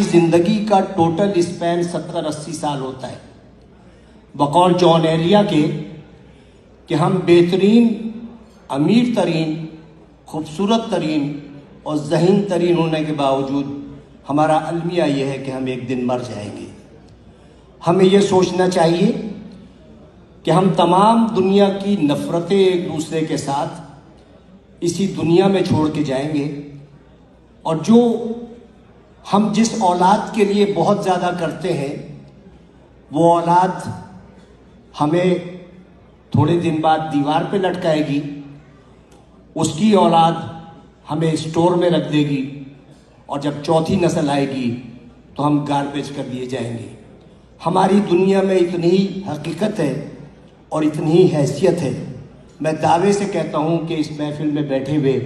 زندگی کا total Spain 70-80 سال ہوتا ہے بقول جان ایلیا کے کہ ہم بہترین، امیر ترین، خوبصورت ترین اور ذہین ترین ہونے کے باوجود ہمارا المیہ یہ ہے کہ ہم ایک دن مر جائیں گے۔ ہمیں یہ سوچنا چاہیے کہ ہم تمام دنیا کی نفرتیں ایک دوسرے کے ساتھ اسی دنیا میں چھوڑ کے جائیں گے، اور جو ہم جس اولاد کے لیے بہت زیادہ کرتے ہیں وہ اولاد ہمیں تھوڑے دن بعد دیوار پہ لٹکائے گی، اس کی اولاد ہمیں اسٹور میں رکھ دے گی، اور جب چوتھی نسل آئے گی تو ہم گاربیج کر دیے جائیں گے۔ ہماری دنیا میں اتنی حقیقت ہے اور اتنی حیثیت ہے، میں دعوے سے کہتا ہوں کہ اس محفل میں بیٹھے ہوئے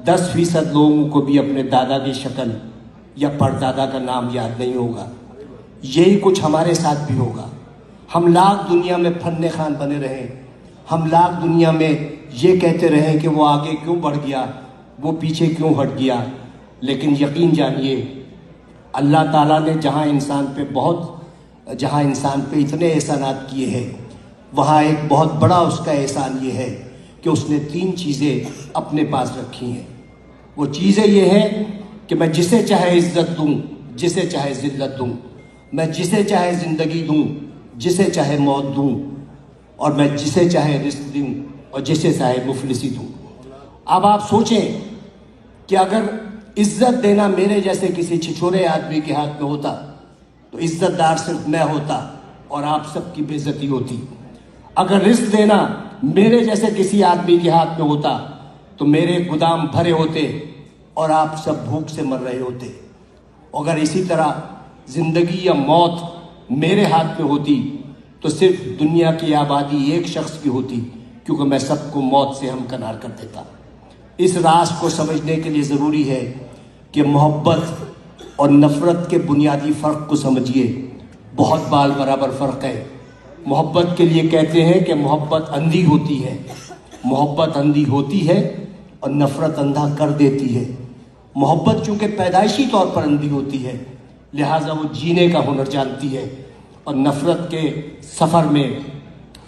10% لوگوں کو بھی اپنے دادا کی شکل یا پردادا کا نام یاد نہیں ہوگا۔ یہی کچھ ہمارے ساتھ بھی ہوگا۔ ہم لاکھ دنیا میں فن خان بنے رہیں، ہم لاکھ دنیا میں یہ کہتے رہیں کہ وہ آگے کیوں بڑھ گیا، وہ پیچھے کیوں ہٹ گیا، لیکن یقین جانیے اللہ تعالیٰ نے جہاں انسان پہ اتنے احسانات کیے ہیں، وہاں ایک بہت بڑا اس کا احسان یہ ہے کہ اس نے 3 چیزیں اپنے پاس رکھی ہیں۔ وہ چیزیں یہ ہیں کہ میں جسے چاہے عزت دوں، جسے چاہے ذلت دوں، میں جسے چاہے زندگی دوں، جسے چاہے موت دوں، اور میں جسے چاہے رزق دوں اور جسے چاہے مفلسی دوں۔ اب آپ سوچیں کہ اگر عزت دینا میرے جیسے کسی چھچورے آدمی کے ہاتھ میں ہوتا تو عزت دار صرف میں ہوتا اور آپ سب کی بے عزتی ہوتی۔ اگر رزق دینا میرے جیسے کسی آدمی کے ہاتھ میں ہوتا تو میرے گودام بھرے ہوتے اور آپ سب بھوک سے مر رہے ہوتے۔ اگر اسی طرح زندگی یا موت میرے ہاتھ میں ہوتی تو صرف دنیا کی آبادی ایک شخص کی ہوتی، کیونکہ میں سب کو موت سے ہمکنار کر دیتا۔ اس راز کو سمجھنے کے لیے ضروری ہے کہ محبت اور نفرت کے بنیادی فرق کو سمجھیے۔ بہت بال برابر فرق ہے۔ محبت کے لیے کہتے ہیں کہ محبت اندھی ہوتی ہے، محبت اندھی ہوتی ہے اور نفرت اندھا کر دیتی ہے۔ محبت چونکہ پیدائشی طور پر اندھی ہوتی ہے، لہٰذا وہ جینے کا ہنر جانتی ہے، اور نفرت کے سفر میں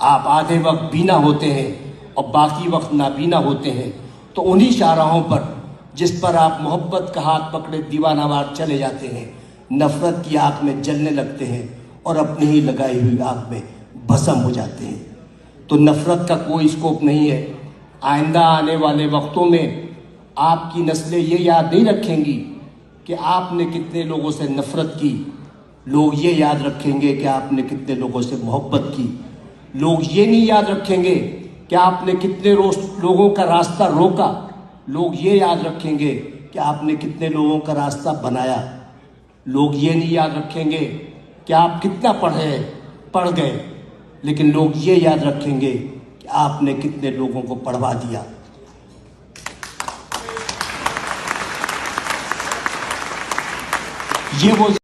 آپ آدھے وقت بینا ہوتے ہیں اور باقی وقت نابینا ہوتے ہیں، تو انہی شاہراہوں پر جس پر آپ محبت کا ہاتھ پکڑے دیوانہ وار چلے جاتے ہیں، نفرت کی آگ میں جلنے لگتے ہیں اور اپنی ہی لگائی ہوئی آگ میں بھسم ہو جاتے ہیں۔ تو نفرت کا کوئی اسکوپ نہیں ہے۔ آئندہ آنے والے وقتوں میں آپ کی نسلیں یہ یاد نہیں رکھیں گی کہ آپ نے کتنے لوگوں سے نفرت کی، لوگ یہ یاد رکھیں گے کہ آپ نے کتنے لوگوں سے محبت کی۔ لوگ یہ نہیں یاد رکھیں گے کہ آپ نے کتنے لوگوں کا راستہ روکا، لوگ یہ یاد رکھیں گے کہ آپ نے کتنے لوگوں کا راستہ بنایا۔ لوگ یہ نہیں یاد رکھیں گے کہ آپ کتنا پڑھ گئے، لیکن لوگ یہ یاد رکھیں گے کہ آپ نے کتنے لوگوں کو پڑھوا دیا۔ یہ وہ